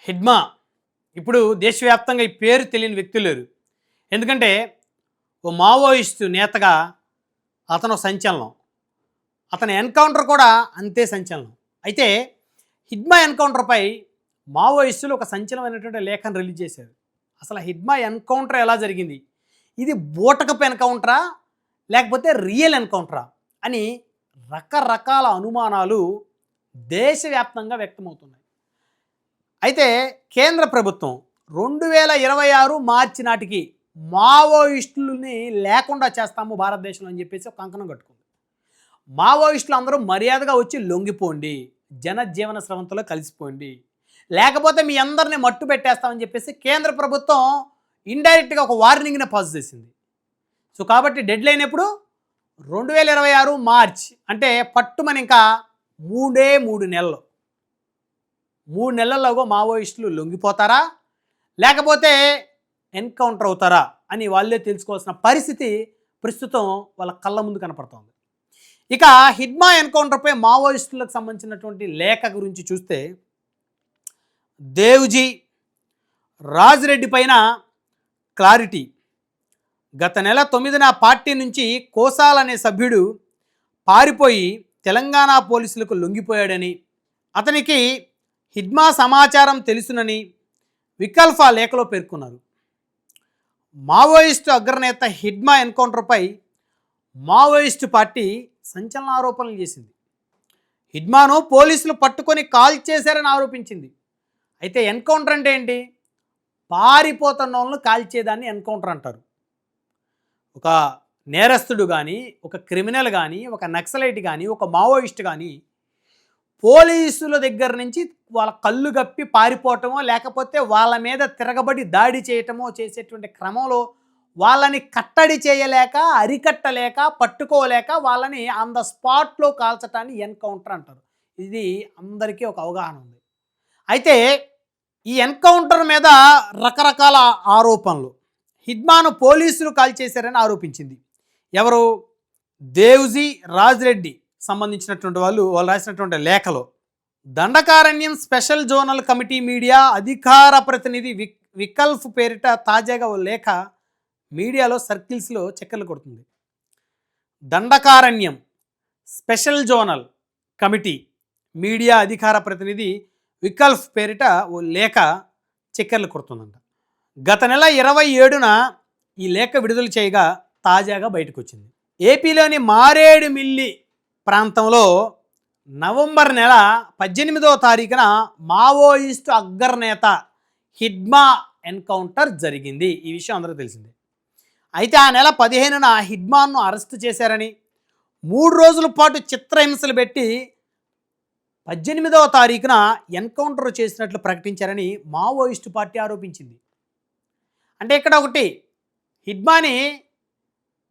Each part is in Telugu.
హిడ్మా ఇప్పుడు దేశవ్యాప్తంగా ఈ పేరు తెలియని వ్యక్తులు లేరు. ఎందుకంటే ఓ మావోయిస్టు నేతగా అతను సంచలనం. అతని ఎన్కౌంటర్ కూడా అంతే సంచలనం. అయితే హిడ్మా ఎన్కౌంటర్పై మావోయిస్టులు ఒక సంచలనమైనటువంటి లేఖను రిలీజ్ చేశారు. అసలు హిడ్మా ఎన్కౌంటర్ ఎలా జరిగింది, ఇది బూటకపు ఎన్కౌంటరా లేకపోతే రియల్ ఎన్కౌంటరా అని రకరకాల అనుమానాలు దేశవ్యాప్తంగా వ్యక్తమవుతున్నాయి. అయితే కేంద్ర ప్రభుత్వం 2026 మార్చి నాటికి మావోయిస్టులని లేకుండా చేస్తాము భారతదేశంలో అని చెప్పేసి ఒక కంకణం కట్టుకుంది. మావోయిస్టులు అందరూ మర్యాదగా వచ్చి లొంగిపోండి, జనజీవన స్రవంతిలో కలిసిపోండి, లేకపోతే మీ అందరినీ మట్టు పెట్టేస్తామని చెప్పేసి కేంద్ర ప్రభుత్వం ఇండైరెక్ట్గా ఒక వార్నింగ్ని పాస్ చేసింది. సో కాబట్టి డెడ్ లైన్ ఎప్పుడు 2026 మార్చ్, అంటే పట్టుమని ఇంకా 3 నెలలు. 3 నెలల్లోగా మావోయిస్టులు లొంగిపోతారా లేకపోతే ఎన్కౌంటర్ అవుతారా అని వాళ్ళే తెలుసుకోవాల్సిన పరిస్థితి ప్రస్తుతం వాళ్ళ కళ్ళ ముందు కనపడుతోంది. ఇక హిడ్మా ఎన్కౌంటర్పై మావోయిస్టులకు సంబంధించినటువంటి లేఖ గురించి చూస్తే, దేవుజీ రాజిరెడ్డి పైన క్లారిటీ. గత నెల 9న పార్టీ నుంచి కోసాల్ అనే సభ్యుడు పారిపోయి తెలంగాణ పోలీసులకు లొంగిపోయాడని, అతనికి హిడ్మా సమాచారం తెలుసునని వికల్ఫ్ ఆ లేఖలో పేర్కొన్నారు. మావోయిస్టు అగ్రనేత హిడ్మా ఎన్కౌంటర్పై మావోయిస్టు పార్టీ సంచలన ఆరోపణలు చేసింది. హిడ్మాను పోలీసులు పట్టుకొని కాల్ చేశారని ఆరోపించింది. అయితే ఎన్కౌంటర్ అంటే ఏంటి? పారిపోతున్న వాళ్ళను కాల్చేదాన్ని ఎన్కౌంటర్ అంటారు. ఒక నేరస్తుడు కానీ, ఒక క్రిమినల్ కానీ, ఒక నక్సలైట్ కానీ, ఒక మావోయిస్ట్ కానీ పోలీసుల దగ్గర నుంచి వాళ్ళ కళ్ళు గప్పి పారిపోవటమో లేకపోతే వాళ్ళ మీద తిరగబడి దాడి చేయటమో చేసేటువంటి క్రమంలో వాళ్ళని కట్టడి చేయలేక, అరికట్టలేక, పట్టుకోలేక వాళ్ళని ఆన్ ద స్పాట్లో కాల్చటాన్ని ఎన్కౌంటర్ అంటారు. ఇది అందరికీ ఒక అవగాహన ఉంది. అయితే ఈ ఎన్కౌంటర్ మీద రకరకాల ఆరోపణలు. హిడ్మాను పోలీసులు కాల్ చేశారని ఆరోపించింది. ఎవరు? దేవుజీ రాజిరెడ్డి సంబంధించినటువంటి వాళ్ళు రాసినటువంటి లేఖలో. Dandakaranya special zonal committee media అధికార ప్రతినిధి వికల్ఫ్ పేరిట తాజాగా ఓ లేఖ మీడియాలో సర్కిల్స్లో చక్కర్లు కొడుతుంది. Dandakaranya special zonal committee media అధికార ప్రతినిధి వికల్ఫ్ పేరిట ఓ లేఖ చక్కర్లు కొడుతుందంట. గత నెల 27న ఈ లేఖ విడుదల చేయగా తాజాగా బయటకు వచ్చింది. ఏపీలోని మారేడుమిల్లి ప్రాంతంలో నవంబర్ నెల 18వ తారీఖున మావోయిస్టు అగ్రనేత హిడ్మా ఎన్కౌంటర్ జరిగింది. ఈ విషయం అందరికీ తెలిసిందే. అయితే ఆ నెల 15న హిడ్మాను అరెస్టు చేశారని, 3 రోజుల పాటు చిత్రహింసలు పెట్టి 18వ తారీఖున ఎన్కౌంటర్ చేసినట్లు ప్రకటించారని మావోయిస్టు పార్టీ ఆరోపించింది. అంటే ఇక్కడ ఒకటి, హిడ్మాని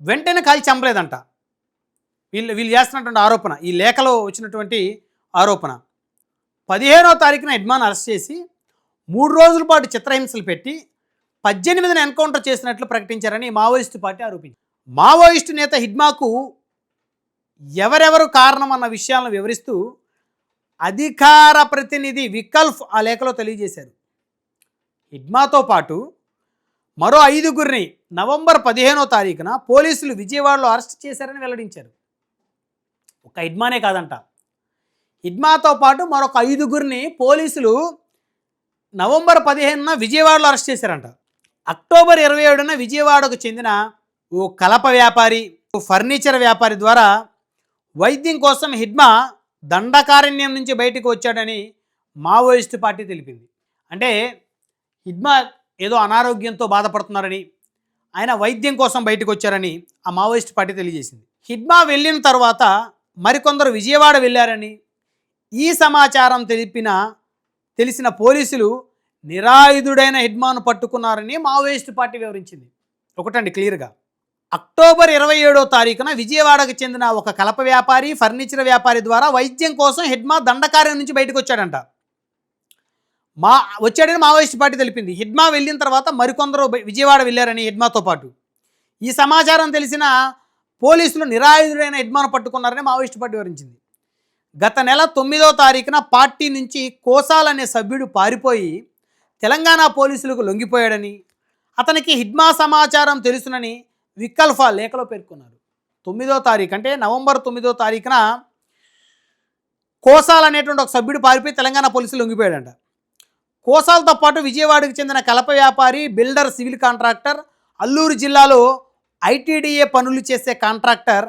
వెంటనే కాల్చి చంపలేదంట. వీళ్ళు చేస్తున్నటువంటి ఆరోపణ, ఈ లేఖలో వచ్చినటువంటి ఆరోపణ. 15వ తారీఖున హిడ్మాను అరెస్ట్ చేసి 3 రోజుల పాటు చిత్రహింసలు పెట్టి 18న ఎన్కౌంటర్ చేసినట్లు ప్రకటించారని మావోయిస్టు పార్టీ ఆరోపించింది. మావోయిస్టు నేత హిడ్మాకు ఎవరెవరు కారణం అన్న విషయాలను వివరిస్తూ అధికార ప్రతినిధి వికల్ఫ్ ఆ లేఖలో తెలియజేశారు. హిడ్మాతో పాటు మరో 5గురిని నవంబర్ 15వ తారీఖున పోలీసులు విజయవాడలో అరెస్ట్ చేశారని వెల్లడించారు. ఒక హిడ్మానే కాదంట, హిడ్మాతో పాటు మరొక 5గురిని పోలీసులు నవంబర్ 15న విజయవాడలో అరెస్ట్ చేశారంట. అక్టోబర్ 27న విజయవాడకు చెందిన ఓ కలప వ్యాపారి, ఓ ఫర్నిచర్ వ్యాపారి ద్వారా వైద్యం కోసం హిడ్మా దండకారణ్యం నుంచి బయటకు వచ్చాడని మావోయిస్టు పార్టీ తెలిపింది. అంటే హిడ్మా ఏదో అనారోగ్యంతో బాధపడుతున్నారని, ఆయన వైద్యం కోసం బయటకు వచ్చారని ఆ మావోయిస్టు పార్టీ తెలియజేసింది. హిడ్మా వెళ్ళిన తర్వాత మరికొందరు విజయవాడ వెళ్ళారని, ఈ సమాచారం తెలిసిన పోలీసులు నిరాయుధుడైన హిడ్మాను పట్టుకున్నారని మావోయిస్టు పార్టీ వివరించింది. ఒకటండి క్లియర్గా, అక్టోబర్ 27వ తారీఖున విజయవాడకు చెందిన ఒక కలప వ్యాపారి, ఫర్నిచర్ వ్యాపారి ద్వారా వైద్యం కోసం హిడ్మా దండకార్యం నుంచి బయటకు వచ్చాడంట. వచ్చాడని మావోయిస్టు పార్టీ తెలిపింది. హిడ్మా వెళ్ళిన తర్వాత మరికొందరు విజయవాడ వెళ్ళారని హిడ్మాతో పాటు. ఈ సమాచారం తెలిసిన పోలీసులు నిరాయుధుడైన హిడ్మాను పట్టుకున్నారని మావోయిస్టు పార్టీ వివరించింది. గత నెల 9వ తారీఖున పార్టీ నుంచి కోసాల్ అనే సభ్యుడు పారిపోయి తెలంగాణ పోలీసులకు లొంగిపోయాడని, అతనికి హిడ్మా సమాచారం తెలుసునని వికల్ఫా లేఖలో పేర్కొన్నారు. 9వ తారీఖు అంటే నవంబర్ 9వ తారీఖున కోసాల్ అనేటువంటి ఒక సభ్యుడు పారిపోయి తెలంగాణ పోలీసులు లొంగిపోయాడంట. కోసాలతో పాటు విజయవాడకు చెందిన కలప వ్యాపారి, బిల్డర్, సివిల్ కాంట్రాక్టర్, అల్లూరు జిల్లాలో ఐటీడీఏ పనులు చేసే కాంట్రాక్టర్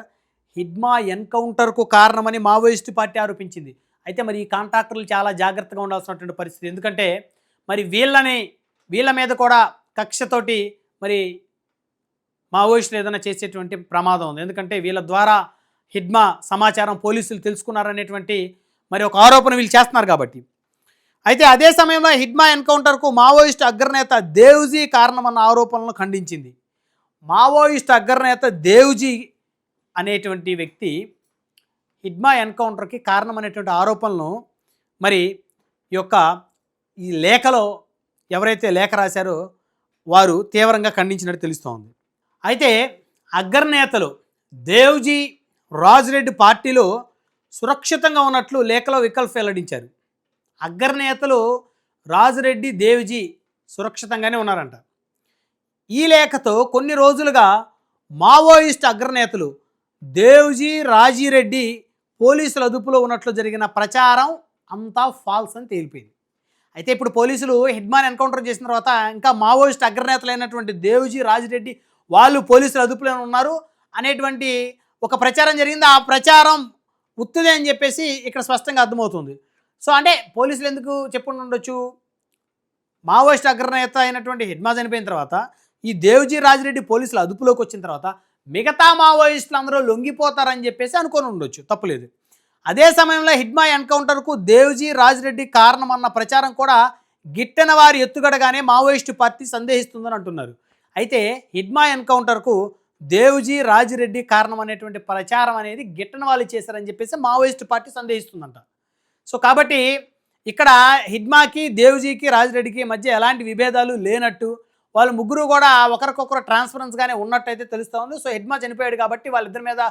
హిడ్మా ఎన్కౌంటర్కు కారణమని మావోయిస్టు పార్టీ ఆరోపించింది. అయితే మరి ఈ కాంట్రాక్టర్లు చాలా జాగ్రత్తగా ఉండాల్సినటువంటి పరిస్థితి. ఎందుకంటే మరి వీళ్ళ మీద కూడా కక్షతోటి మరి మావోయిస్టులు ఏదైనా చేసేటువంటి ప్రమాదం ఉంది. ఎందుకంటే వీళ్ళ ద్వారా హిడ్మా సమాచారం పోలీసులు తెలుసుకున్నారనేటువంటి మరి ఒక ఆరోపణ వీళ్ళు చేస్తున్నారు కాబట్టి. అయితే అదే సమయంలో హిడ్మా ఎన్కౌంటర్కు మావోయిస్టు అగ్రనేత దేవ్జీ కారణమన్న ఆరోపణలను ఖండించింది. మావోయిస్టు అగ్రనేత దేవ్జీ అనేటువంటి వ్యక్తి హిడ్మా ఎన్కౌంటర్కి కారణమనేటువంటి ఆరోపణలను మరి ఈ లేఖలో ఎవరైతే లేఖ రాశారో వారు తీవ్రంగా ఖండించినట్టు తెలుస్తోంది. అయితే అగ్రనేతలు దేవ్జీ, రాజిరెడ్డి పార్టీలో సురక్షితంగా ఉన్నట్లు లేఖలో వికల్ఫ్ వెల్లడించారు. అగ్రనేతలు రాజిరెడ్డి, దేవ్జీ సురక్షితంగానే ఉన్నారంట. ఈ లేఖతో కొన్ని రోజులుగా మావోయిస్ట్ అగ్రనేతలు దేవ్జీ, రాజిరెడ్డి పోలీసుల అదుపులో ఉన్నట్లు జరిగిన ప్రచారం అంతా ఫాల్స్ అని తేలిపోయింది. అయితే ఇప్పుడు పోలీసులు హిడ్మాన్ ఎన్కౌంటర్ చేసిన తర్వాత ఇంకా మావోయిస్ట్ అగ్రనేతలైనటువంటి దేవ్జీ, రాజిరెడ్డి వాళ్ళు పోలీసుల అదుపులో ఉన్నారు అనేటువంటి ఒక ప్రచారం జరిగింది. ఆ ప్రచారం ఉత్తుదే అని చెప్పేసి ఇక్కడ స్పష్టంగా అర్థమవుతుంది. సో అంటే పోలీసులు ఎందుకు చెప్పుకుంటూ ఉండొచ్చు, మావోయిస్ట్ అగ్రనేత అయినటువంటి హిడ్మా చనిపోయిన తర్వాత ఈ దేవ్జీ, రాజిరెడ్డి పోలీసుల అదుపులోకి వచ్చిన తర్వాత మిగతా మావోయిస్టులు అందరూ లొంగిపోతారని చెప్పేసి అనుకొని ఉండొచ్చు, తప్పులేదు. అదే సమయంలో హిడ్మా ఎన్కౌంటర్కు దేవ్జీ, రాజిరెడ్డి కారణమన్న ప్రచారం కూడా గిట్టన వారి ఎత్తుగడగానే మావోయిస్టు పార్టీ సందేహిస్తుందని అంటున్నారు. అయితే హిడ్మా ఎన్కౌంటర్కు దేవ్జీ, రాజిరెడ్డి కారణం అనేటువంటి ప్రచారం అనేది గిట్టన వాళ్ళు చేశారని చెప్పేసి మావోయిస్టు పార్టీ సందేహిస్తుందంట. సో కాబట్టి ఇక్కడ హిడ్మాకి, దేవ్జీకి, రాజిరెడ్డికి మధ్య ఎలాంటి విభేదాలు లేనట్టు, వాళ్ళు ముగ్గురు కూడా ఒకరికొకరు ట్రాన్స్ఫరెన్స్గానే ఉన్నట్టయితే తెలుస్తూ ఉంది. సో హిడ్మా చనిపోయాడు కాబట్టి వాళ్ళిద్దరి మీద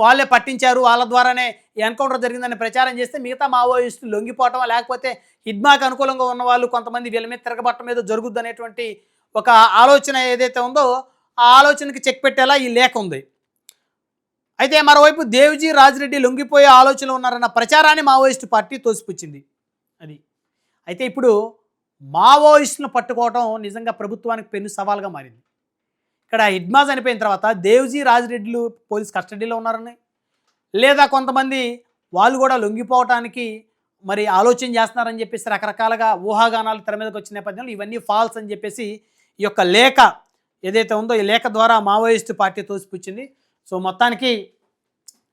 వాళ్ళే పట్టించారు, వాళ్ళ ద్వారానే ఎన్కౌంటర్ జరిగిందని ప్రచారం చేస్తే మిగతా మావోయిస్టులు లొంగిపోవటం, లేకపోతే హిడ్మాకి అనుకూలంగా ఉన్న వాళ్ళు కొంతమంది వీళ్ళ మీద తిరగబట్టం మీద జరుగుద్ది అనేటువంటి ఒక ఆలోచన ఏదైతే ఉందో ఆ ఆలోచనకి చెక్ పెట్టేలా ఈ లేఖ ఉంది. అయితే మరోవైపు దేవ్జీ, రాజిరెడ్డి లొంగిపోయే ఆలోచనలు ఉన్నారన్న ప్రచారాన్ని మావోయిస్టు పార్టీ తోసిపుచ్చింది. అది అయితే ఇప్పుడు మావోయిస్టులను పట్టుకోవడం నిజంగా ప్రభుత్వానికి పెను సవాల్గా మారింది. ఇక్కడ హిడ్మా చనిపోయిన తర్వాత దేవ్జీ, రాజిరెడ్డిలు పోలీస్ కస్టడీలో ఉన్నారని, లేదా కొంతమంది వాళ్ళు కూడా లొంగిపోవటానికి మరి ఆలోచన చేస్తున్నారని చెప్పేసి రకరకాలుగా ఊహాగానాలు తెర మీదకి వచ్చిన నేపథ్యంలో ఇవన్నీ ఫాల్స్ అని చెప్పేసి ఈ యొక్క లేఖ ఏదైతే ఉందో ఈ లేఖ ద్వారా మావోయిస్టు పార్టీ తోసిపుచ్చింది. సో మొత్తానికి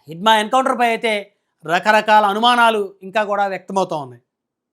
హిడ్మా ఎన్కౌంటర్పై అయితే రకరకాల అనుమానాలు ఇంకా కూడా వ్యక్తమవుతూ ఉన్నాయి.